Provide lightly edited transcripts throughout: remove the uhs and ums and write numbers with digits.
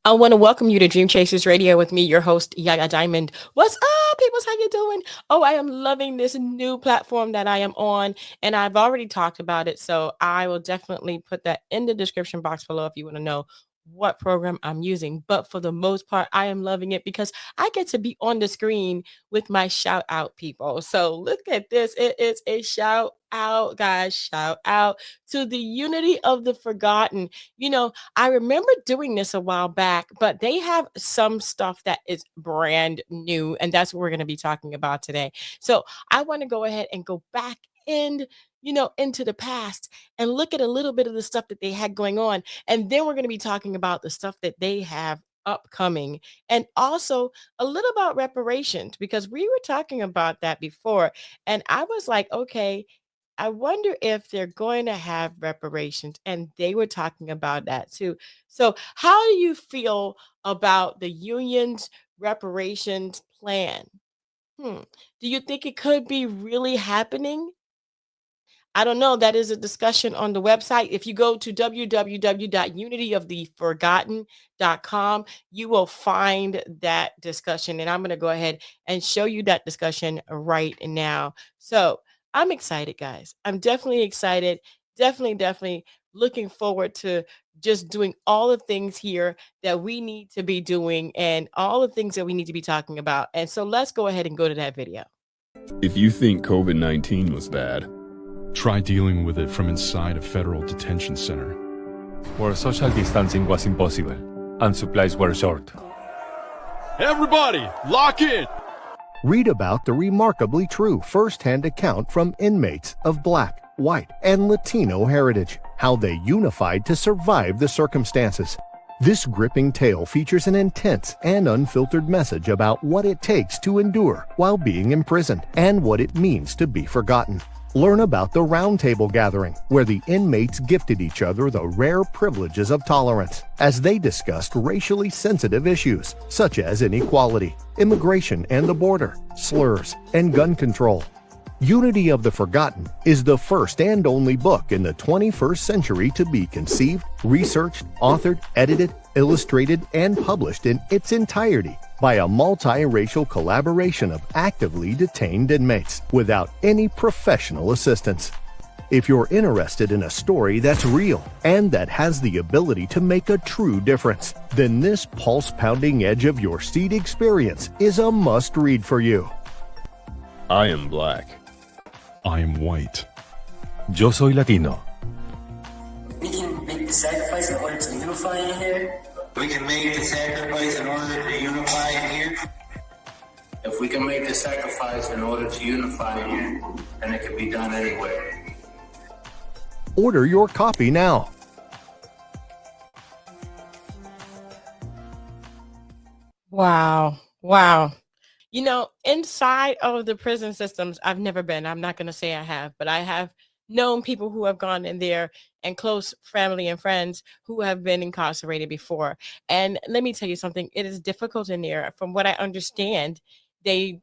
I want to welcome you to Dream Chasers Radio with me, your host, Yaya Diamond. What's up, peoples? How you doing? Oh, I am loving this new platform that I am on, and I've already talked about it, so I will definitely put that in the description box below if you want to know what program I'm using. But for the most part, I am loving it because I get to be on the screen with my shout out people. So look at this. It is a shout out, guys. Shout out to the Unity of the Forgotten. I remember doing this a while back, but they have some stuff that is brand new, and that's what we're going to be talking about today. So I want to go ahead and go back into the past and look at a little bit of the stuff that they had going on. And then we're going to be talking about the stuff that they have upcoming and also a little about reparations because we were talking about that before. And I was like, okay, I wonder if they're going to have reparations. And they were talking about that too. So, how do you feel about the union's reparations plan? Hmm. Do you think it could be really happening? I don't know. That is a discussion on the website. If you go to www.unityoftheforgotten.com, you will find that discussion. And I'm going to go ahead and show you that discussion right now. So I'm excited, guys. I'm definitely excited. Definitely looking forward to just doing all the things here that we need to be doing and all the things that we need to be talking about. And so let's go ahead and go to that video. If you think COVID-19 was bad, try dealing with it from inside a federal detention center, where social distancing was impossible and supplies were short. Everybody, lock in! Read about the remarkably true first-hand account from inmates of Black, white, and Latino heritage, how they unified to survive the circumstances. This gripping tale features an intense and unfiltered message about what it takes to endure while being imprisoned and what it means to be forgotten. Learn about the Roundtable Gathering, where the inmates gifted each other the rare privileges of tolerance as they discussed racially sensitive issues such as inequality, immigration and the border, slurs, and gun control. Unity of the Forgotten is the first and only book in the 21st century to be conceived, researched, authored, edited, illustrated, and published in its entirety by a multiracial collaboration of actively detained inmates without any professional assistance. If you're interested in a story that's real and that has the ability to make a true difference, then this pulse-pounding edge of your seat experience is a must-read for you. I am Black. I am white. Yo soy Latino. We can make the sacrifice in order to unify in here. We can make the sacrifice in order to unify in here. If we can make the sacrifice in order to unify in here, then it can be done anywhere. Order your copy now. Wow. Inside of the prison systems, I've never been. I'm not going to say I have, but I have known people who have gone in there and close family and friends who have been incarcerated before. And let me tell you something, it is difficult in there. From what I understand, they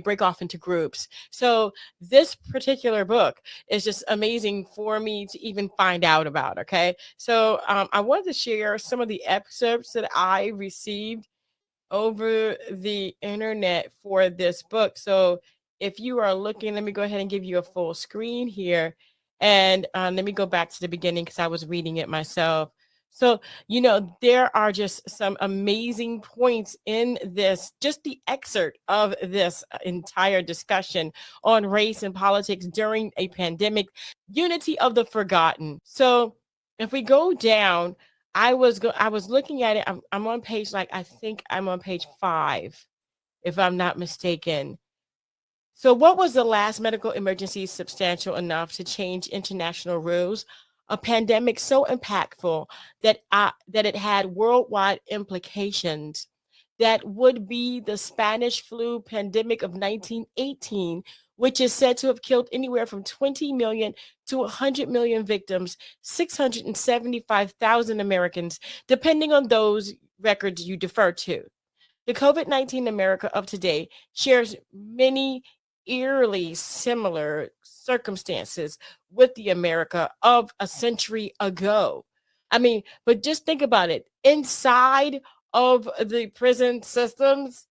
break off into groups. So this particular book is just amazing for me to even find out about. Okay. So I wanted to share some of the excerpts that I received over the internet for this book. So if you are looking, let me go ahead and give you a full screen here. And let me go back to the beginning because I was reading it myself. So, there are just some amazing points in this, just the excerpt of this entire discussion on race and politics during a pandemic, Unity of the Forgotten. So if we go down, I was looking at it. I'm on page, I think I'm on page 5, if I'm not mistaken. So what was the last medical emergency substantial enough to change international rules? A pandemic so impactful that it had worldwide implications. That would be the Spanish flu pandemic of 1918, which is said to have killed anywhere from 20 million to 100 million victims, 675,000 Americans, depending on those records you defer to. The COVID-19 America of today shares many eerily similar circumstances with the America of a century ago. I mean, but just think about it. Inside of the prison systems,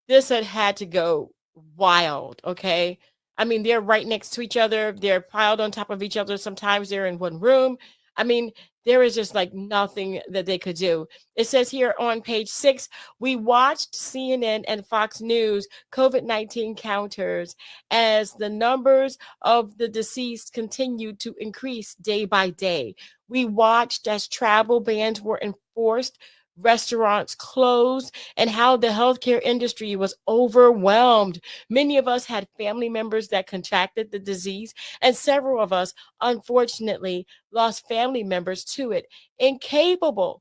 this had to go wild, okay? I mean, they're right next to each other. They're piled on top of each other. Sometimes they're in one room. I mean, there is just like nothing that they could do. It says here on page 6, we watched CNN and Fox News COVID-19 counters as the numbers of the deceased continued to increase day by day. We watched as travel bans were enforced, restaurants closed, and how the healthcare industry was overwhelmed. Many of us had family members that contracted the disease, and several of us, unfortunately, lost family members to it, incapable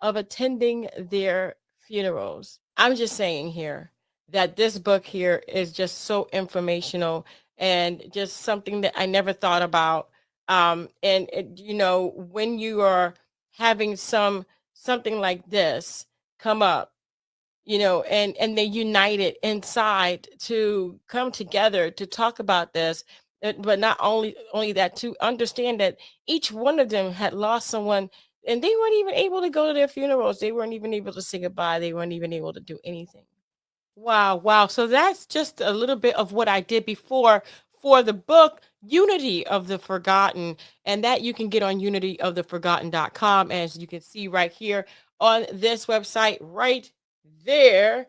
of attending their funerals. I'm just saying here that this book here is just so informational and just something that I never thought about. And when you are having something like this come up, and they united inside to come together to talk about this, but not only that, to understand that each one of them had lost someone, and they weren't even able to go to their funerals. They weren't even able to say goodbye. They weren't even able to do anything. Wow, wow. So that's just a little bit of what I did before for the book Unity of the Forgotten. And that you can get on unityoftheforgotten.com, as you can see right here on this website right there.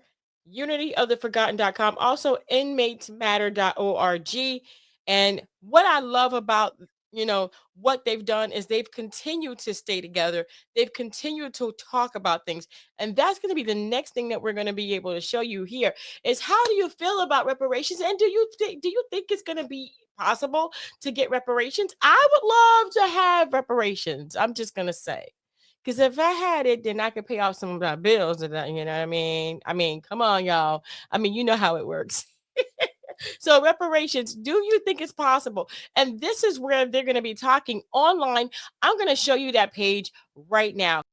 Unityoftheforgotten.com. Also inmatesmatter.org. And what I love about what they've done is they've continued to stay together. They've continued to talk about things, and that's going to be the next thing that we're going to be able to show you here is how do you feel about reparations, and do you think it's going to be possible to get reparations? I would love to have reparations. I'm just going to say, because if I had it, then I could pay off some of my bills, and you know what I mean. I mean, come on, y'all. I mean, you know how it works. So reparations, do you think it's possible? And this is where they're going to be talking online. I'm going to show you that page right now.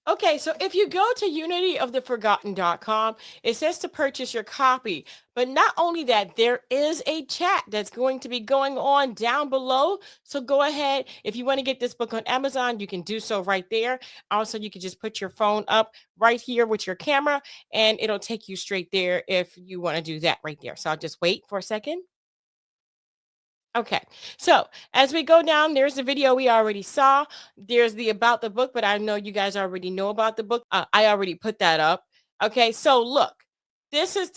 Okay, so if you go to unityoftheforgotten.com, it says to purchase your copy. But not only that, there is a chat that's going to be going on down below. So go ahead. If you want to get this book on Amazon, you can do so right there. Also, you can just put your phone up right here with your camera, and it'll take you straight there if you want to do that right there. So I'll just wait for a second. Okay, so as we go down, there's the video we already saw. There's the about the book, but I know you guys already know about the book. I already put that up. Okay, so look, this is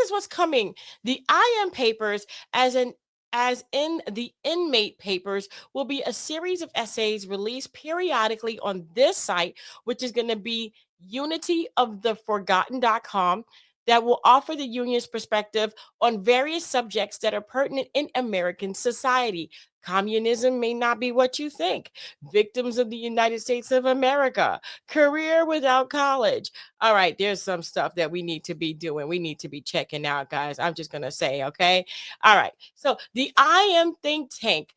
what's coming. The IM papers, as in the inmate papers, will be a series of essays released periodically on this site, which is going to be unityoftheforgotten.com, that will offer the union's perspective on various subjects that are pertinent in American society. Communism may not be what you think. Victims of the United States of America. Career without college. All right, there's some stuff that we need to be doing. We need to be checking out, guys. I'm just going to say, okay? All right. So the I Am Think Tank,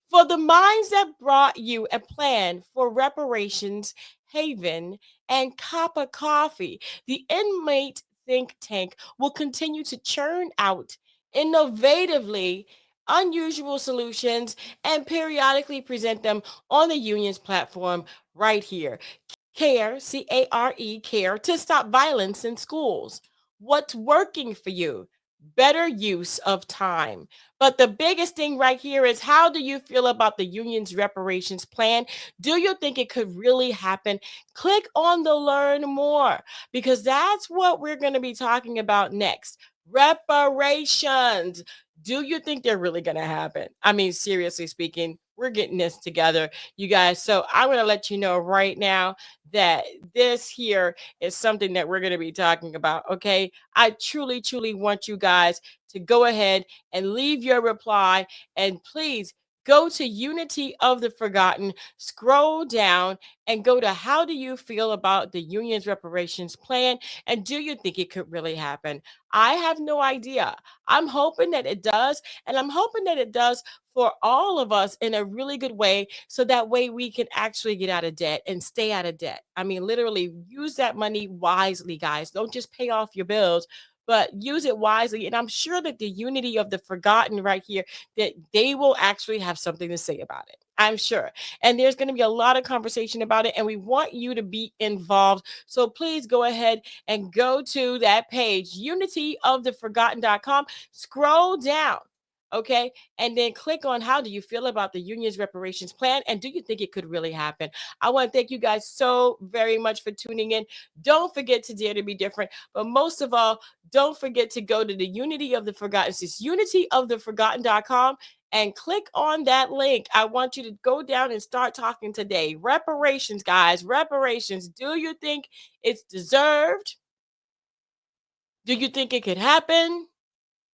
for the minds that brought you a plan for reparations, haven, and cup of coffee. The inmate think tank will continue to churn out innovatively unusual solutions and periodically present them on the union's platform right here. CARE, CARE, CARE, to stop violence in schools. What's working for you? Better use of time. But the biggest thing right here is, how do you feel about the union's reparations plan? Do you think it could really happen? Click on the learn more, because that's what we're going to be talking about next. Reparations. Do you think they're really going to happen? I mean, seriously speaking, we're getting this together, you guys. So I'm going to let you know right now that this here is something that we're going to be talking about. Okay. I truly, truly want you guys to go ahead and leave your reply, and please go to Unity of the Forgotten, scroll down, and go to how do you feel about the union's reparations plan, and do you think it could really happen? I have no idea. I'm hoping that it does, and I'm hoping that it does for all of us in a really good way, so that way we can actually get out of debt and stay out of debt. I mean, literally use that money wisely, guys. Don't just pay off your bills, but use it wisely. And I'm sure that the unity of the forgotten right here, that they will actually have something to say about it. I'm sure. And there's going to be a lot of conversation about it. And we want you to be involved. So please go ahead and go to that page, unityoftheforgotten.com. Scroll down. Okay. And then click on how do you feel about the union's reparations plan? And do you think it could really happen? I want to thank you guys so very much for tuning in. Don't forget to dare to be different. But most of all, don't forget to go to the Unity of the Forgotten. It's unityoftheforgotten.com and click on that link. I want you to go down and start talking today. Reparations, guys, reparations. Do you think it's deserved? Do you think it could happen?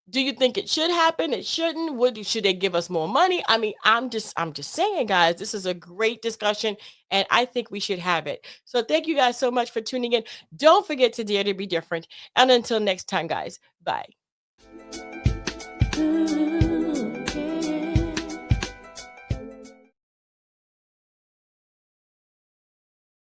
Do you think it should happen? It shouldn't. Should they give us more money? I mean, I'm just saying, guys, this is a great discussion, and I think we should have it. So thank you guys so much for tuning in. Don't forget to dare to be different. And until next time, guys, bye.